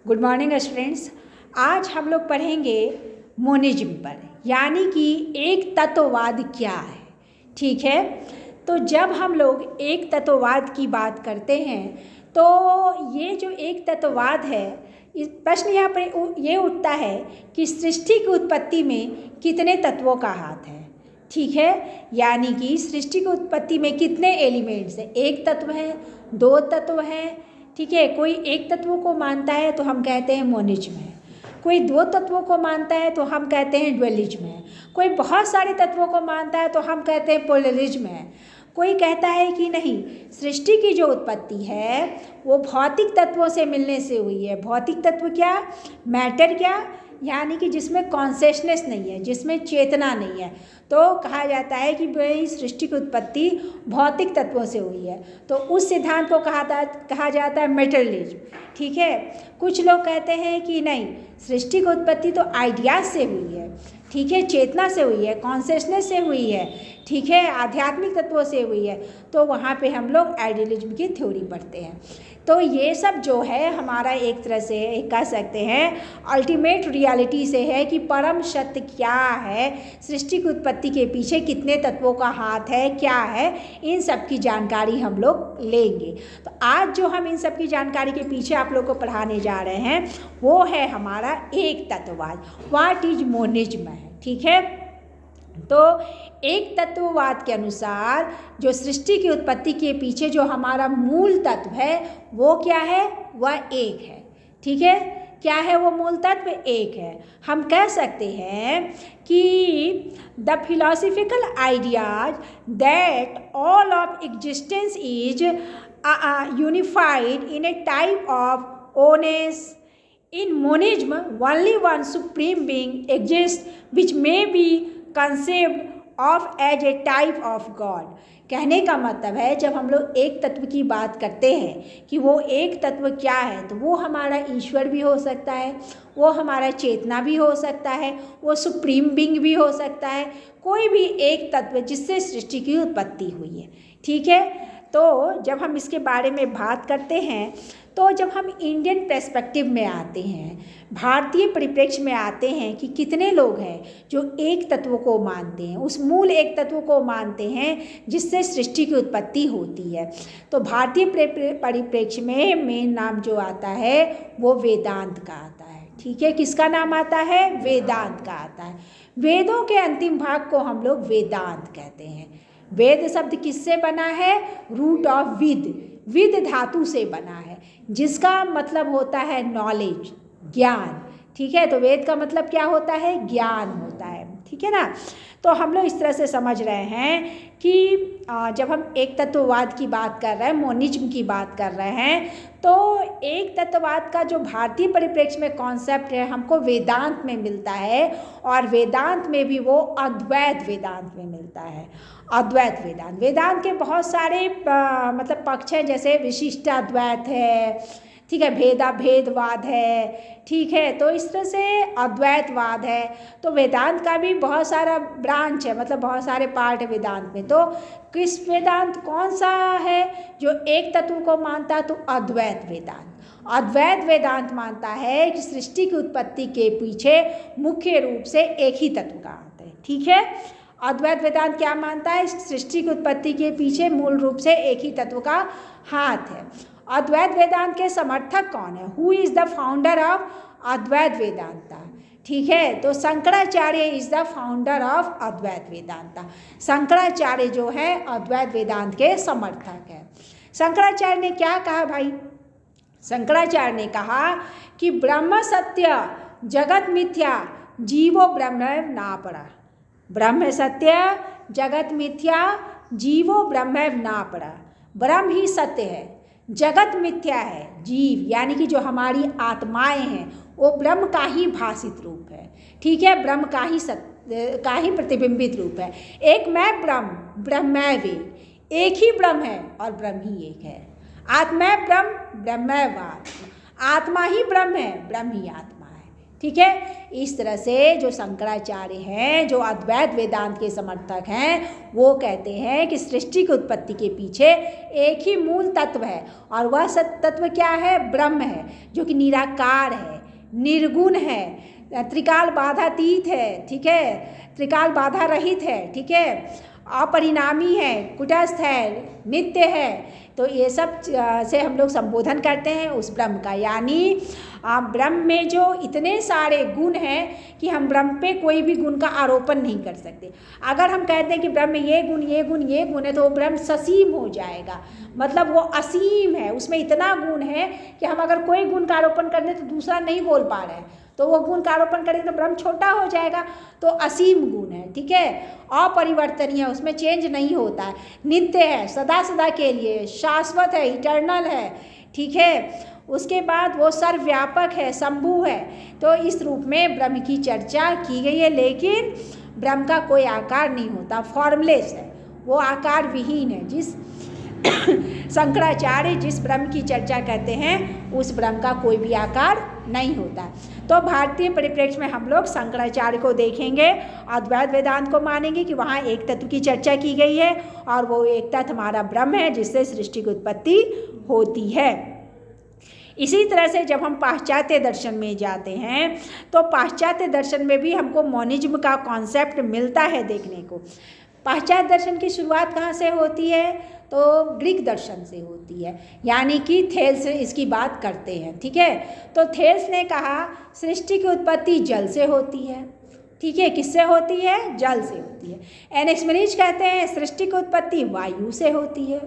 Good morning students. आज हम लोग पढ़ेंगे मोनिज्म पर, यानी कि एक तत्ववाद क्या है। ठीक है, तो जब हम लोग एक तत्ववाद की बात करते हैं तो ये जो एक तत्ववाद है, इस प्रश्न यहाँ पर ये उठता है कि सृष्टि की उत्पत्ति में कितने तत्वों का हाथ है। ठीक है, यानी कि सृष्टि की उत्पत्ति में कितने एलिमेंट्स हैं। एक तत्व है, दो तत्व हैं। ठीक है, कोई एक तत्व को मानता है तो हम कहते हैं मोनिज्म है, कोई दो तत्वों को मानता है तो हम कहते हैं ड्वेलिज्म है, कोई बहुत सारे तत्वों को मानता है तो हम कहते हैं प्लुरलिज्म है। कोई कहता है कि नहीं, सृष्टि की जो उत्पत्ति है वो भौतिक तत्वों से मिलने से हुई है। भौतिक तत्व क्या, मैटर क्या, यानी कि जिसमें कॉन्शियसनेस नहीं है, जिसमें चेतना नहीं है, तो कहा जाता है कि भाई सृष्टि की उत्पत्ति भौतिक तत्वों से हुई है। तो उस सिद्धांत को कहा जाता है मेटेरियलिज्म। ठीक है, कुछ लोग कहते हैं कि नहीं, सृष्टि की उत्पत्ति तो आइडियाज से हुई है। ठीक है, चेतना से हुई है, कॉन्शियसनेस से हुई है। ठीक है, आध्यात्मिक तत्वों से हुई है, तो वहाँ पे हम लोग आइडियलिज्म की थ्योरी पढ़ते हैं। तो ये सब जो है हमारा एक तरह से कह सकते हैं अल्टीमेट रियलिटी से है कि परम सत्य क्या है, सृष्टि की उत्पत्ति के पीछे कितने तत्वों का हाथ है, क्या है, इन सब की जानकारी हम लोग लेंगे। तो आज जो हम इन सब की जानकारी के पीछे आप लोग को पढ़ाने जा रहे हैं वो है हमारा एक तत्ववाद, व्हाट इज मोनिज्म है। ठीक है, तो एक तत्ववाद के अनुसार जो सृष्टि की उत्पत्ति के पीछे जो हमारा मूल तत्व है वो क्या है, वह एक है। ठीक है, क्या है वो मूल तत्व, एक है। हम कह सकते हैं कि the philosophical ideas that all of existence is unified in a type of oneness. In monism, only one supreme being exists, which may be conceived of as a type of God. कहने का मतलब है जब हम लोग एक तत्व की बात करते हैं कि वो एक तत्व क्या है, तो वो हमारा ईश्वर भी हो सकता है, वो हमारा चेतना भी हो सकता है, वो सुप्रीम बीइंग भी हो सकता है, कोई भी एक तत्व जिससे सृष्टि की उत्पत्ति हुई है। ठीक है, तो जब हम इसके बारे में बात करते हैं तो जब हम इंडियन पर्सपेक्टिव में आते हैं, भारतीय परिप्रेक्ष्य में आते हैं कि कितने लोग हैं जो एक तत्व को मानते हैं, उस मूल एक तत्व को मानते हैं जिससे सृष्टि की उत्पत्ति होती है, तो भारतीय परिप्रेक्ष्य में मेन नाम जो आता है वो वेदांत का आता है। ठीक है, किसका नाम आता है, वेदांत का आता है। वेदों के अंतिम भाग को हम लोग वेदांत कहते हैं। वेद शब्द किससे बना है, रूट ऑफ विद, विद धातु से बना है, जिसका मतलब होता है नॉलेज, ज्ञान। ठीक है, तो वेद का मतलब क्या होता है, ज्ञान होता है। ठीक है ना, तो हम लोग इस तरह से समझ रहे हैं कि जब हम एक तत्ववाद की बात कर रहे हैं, मोनिज्म की बात कर रहे हैं, तो एक तत्ववाद का जो भारतीय परिप्रेक्ष्य में कॉन्सेप्ट है हमको वेदांत में मिलता है, और वेदांत में भी वो अद्वैत वेदांत में मिलता है। अद्वैत वेदांत, वेदांत के बहुत सारे मतलब पक्ष हैं, जैसे विशिष्टाद्वैत है, ठीक है, भेदवाद है। ठीक है, तो इस तरह से अद्वैतवाद है। तो वेदांत का भी बहुत सारा ब्रांच है, मतलब बहुत सारे पार्ट है वेदांत में। तो किस वेदांत कौन सा है जो एक तत्व को मानता है, तो अद्वैत वेदांत। अद्वैत वेदांत मानता है कि सृष्टि की उत्पत्ति के पीछे मुख्य रूप से एक ही तत्व का हाथ है। ठीक है, अद्वैत वेदांत क्या मानता है, सृष्टि की उत्पत्ति के पीछे मूल रूप से एक ही तत्व का हाथ है। अद्वैत वेदांत के समर्थक कौन है, who is the founder of Advaita Vedanta. ठीक है, तो Shankaracharya is the founder of Advaita Vedanta. Shankaracharya जो है अद्वैत वेदांत के समर्थक है। शंकराचार्य ने क्या कहा भाई, शंकराचार्य ने कहा कि ब्रह्म सत्य जगत मिथ्या जीवो ब्रह्म नापरा। ब्रह्म सत्य जगत मिथ्या जीवो ब्रह्म नापरा। ब्रह्म ही सत्य है, जगत मिथ्या है, जीव यानी कि जो हमारी आत्माएं हैं वो ब्रह्म का ही भाषित रूप है। ठीक है, ब्रह्म का ही प्रतिबिंबित रूप है। एक मैं ब्रह्म, ब्रह्मैव, एक ही ब्रह्म है और ब्रह्म ही एक है। आत्मा ब्रह्म, ब्रह्मैव आत्मा, आत्मा ही ब्रह्म है, ब्रह्म ही आत्मा है। ठीक है। इस तरह से जो शंकराचार्य हैं, जो अद्वैत वेदांत के समर्थक हैं, वो कहते हैं कि सृष्टि की उत्पत्ति के पीछे एक ही मूल तत्व है, और वह तत्व क्या है? ब्रह्म है, जो कि निराकार है, निर्गुण है, त्रिकाल बाधातीत है, ठीक है, त्रिकाल बाधा रहित है, ठीक है, अपरिणामी है, कुटस्थ है, नित्य है। तो ये सब से हम लोग संबोधन करते हैं उस ब्रह्म का। यानी ब्रह्म में जो इतने सारे गुण हैं कि हम ब्रह्म पे कोई भी गुण का आरोपण नहीं कर सकते। अगर हम कहते हैं कि ब्रह्म में ये गुण ये गुण ये गुण है, तो वो ब्रह्म ससीम हो जाएगा, मतलब वो असीम है, उसमें इतना गुण है कि हम अगर कोई गुण का आरोपण कर दें तो दूसरा नहीं बोल पा रहे हैं, तो वो गुण का आरोपण करें तो ब्रह्म छोटा हो जाएगा। तो असीम गुण है, ठीक है, अपरिवर्तनीय, उसमें चेंज नहीं होता है, नित्य है, सदा सदा के लिए, शाश्वत है, इटर्नल है, ठीक है। उसके बाद वो सर्वव्यापक है, शंभु है। तो इस रूप में ब्रह्म की चर्चा की गई है, लेकिन ब्रह्म का कोई आकार नहीं होता, फॉर्मलेस है, वो आकार विहीन है। जिस शंकराचार्य जिस ब्रह्म की चर्चा करते हैं, उस ब्रह्म का कोई भी आकार नहीं होता। तो भारतीय परिप्रेक्ष्य में हम लोग शंकराचार्य को देखेंगे, अद्वैत वेदांत को मानेंगे कि वहाँ एक तत्व की चर्चा की गई है, और वो एक तत्व हमारा ब्रह्म है, जिससे सृष्टि की उत्पत्ति होती है। इसी तरह से जब हम पाश्चात्य दर्शन में जाते हैं, तो पाश्चात्य दर्शन में भी हमको मोनिज्म का कॉन्सेप्ट मिलता है देखने को। पाश्चात्य दर्शन की शुरुआत कहाँ से होती है? तो ग्रीक दर्शन से होती है, यानी कि थेल्स इसकी बात करते हैं, ठीक है। तो थेल्स ने कहा सृष्टि की उत्पत्ति जल से होती है, ठीक है, किससे होती है? जल से होती है। एनेक्सिमेनिज कहते हैं सृष्टि की उत्पत्ति वायु से होती है।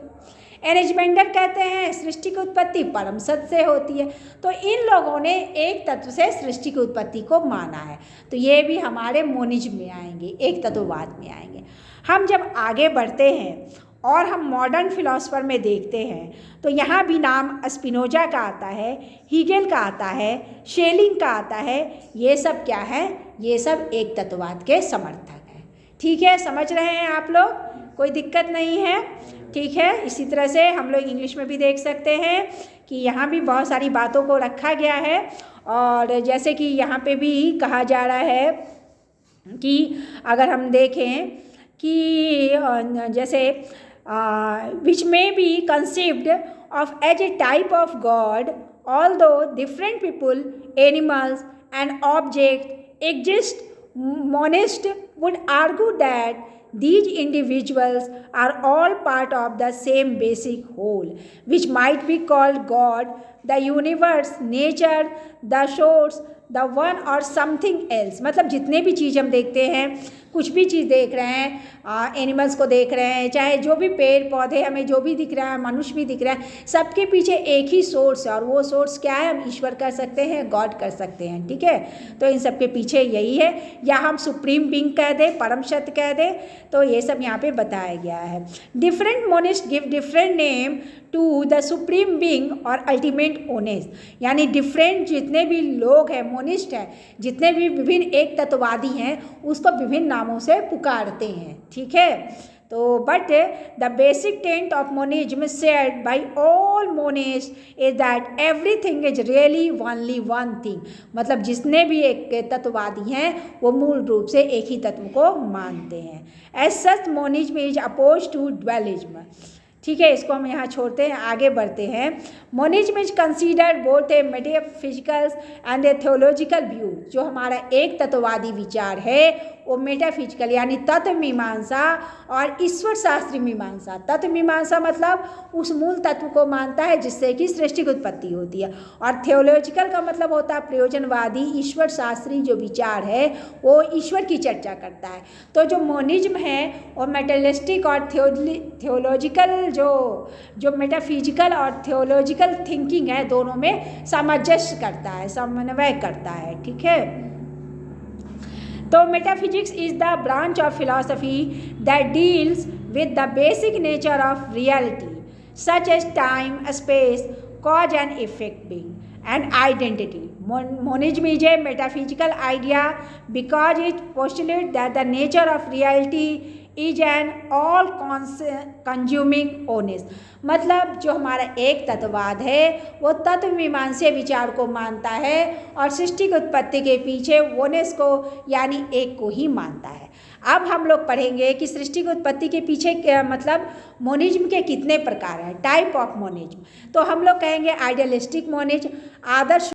एनेक्सिमेंडर कहते हैं सृष्टि की उत्पत्ति परम सत्य से होती है। तो इन लोगों ने एक तत्व से सृष्टि की उत्पत्ति को माना है। तो ये भी हमारे मोनिज्म में आएंगे, एक तत्ववाद में आएंगे। हम जब आगे बढ़ते हैं और हम मॉडर्न फिलॉसफर में देखते हैं, तो यहाँ भी नाम स्पिनोजा का आता है, हीगेल का आता है, शेलिंग का आता है। ये सब क्या है? ये सब एक तत्ववाद के समर्थक हैं, ठीक है। समझ रहे हैं आप लोग? कोई दिक्कत नहीं है, ठीक है। इसी तरह से हम लोग इंग्लिश में भी देख सकते हैं कि यहाँ भी बहुत सारी बातों को रखा गया है। और जैसे कि यहाँ पे भी कहा जा रहा है कि अगर हम देखें कि जैसे which may be conceived of as a type of God, although different people, animals and objects exist. Monists would argue that these individuals are all part of the same basic whole, which might be called God, the universe, nature, the source, the one or something else। मतलब जितने भी चीज़ हम देखते हैं, कुछ भी चीज़ देख रहे हैं, एनिमल्स को देख रहे हैं, चाहे जो भी पेड़ पौधे हमें जो भी दिख रहा है, मनुष्य भी दिख रहा है, सबके पीछे एक ही सोर्स है। और वो सोर्स क्या है? हम ईश्वर कर सकते हैं, गॉड कर सकते हैं, ठीक है। तो इन सब के पीछे यही है, या हम सुप्रीम बीइंग कह दें, परम सत्य कह दें। तो ये सब यहाँ पे बताया गया है। Different monist give different name to the supreme being और अल्टीमेट ओनेस्ट। यानी डिफरेंट जितने भी लोग हैं, मोनिस्ट हैं, जितने भी विभिन्न एक तत्ववादी हैं, उसको विभिन्न नामों से पुकारते हैं, ठीक है। तो but the basic tent of monism shared by all monist is that everything is really only one thing. मतलब जितने भी एक तत्ववादी हैं, वो मूल रूप से एक ही तत्व को मानते हैं। As such monism is oppose to dualism, ठीक है। इसको हम यहाँ छोड़ते हैं, आगे बढ़ते हैं। Monism is considered both A metaphysical and A theological view. जो हमारा एक तत्ववादी विचार है, वो मेटाफिजिकल यानी तत्व मीमांसा और ईश्वर शास्त्री मीमांसा। तत्व मीमांसा मतलब उस मूल तत्व को मानता है जिससे कि सृष्टि की उत्पत्ति होती है, और थियोलॉजिकल का मतलब होता है प्रयोजनवादी ईश्वर शास्त्री जो विचार है, वो ईश्वर की चर्चा करता है। तो जो मोनिज्म है वो मेटलिस्टिक और थियोलॉजिकल जो मेटाफिजिकल और थियोलॉजिकल थिंकिंग है, दोनों में सामंजस्य करता है, समन्वय करता है, ठीक है। तो metaphysics is the branch of philosophy that deals with the basic nature of reality such as time, space, cause and effect being and identity. Monism is a metaphysical idea because it postulates that the nature of reality is an all consuming oneness. मतलब जो हमारा एक तत्ववाद है वो तत्व मीमांसा विचार को मानता है और सृष्टि की उत्पत्ति के पीछे ओनेस को यानी एक को ही मानता है। अब हम लोग पढ़ेंगे कि सृष्टि की उत्पत्ति के पीछे मतलब मोनिज्म के कितने प्रकार हैं, टाइप ऑफ मोनिज्म। तो हम लोग कहेंगे आइडियलिस्टिक मोनिज्म, आदर्श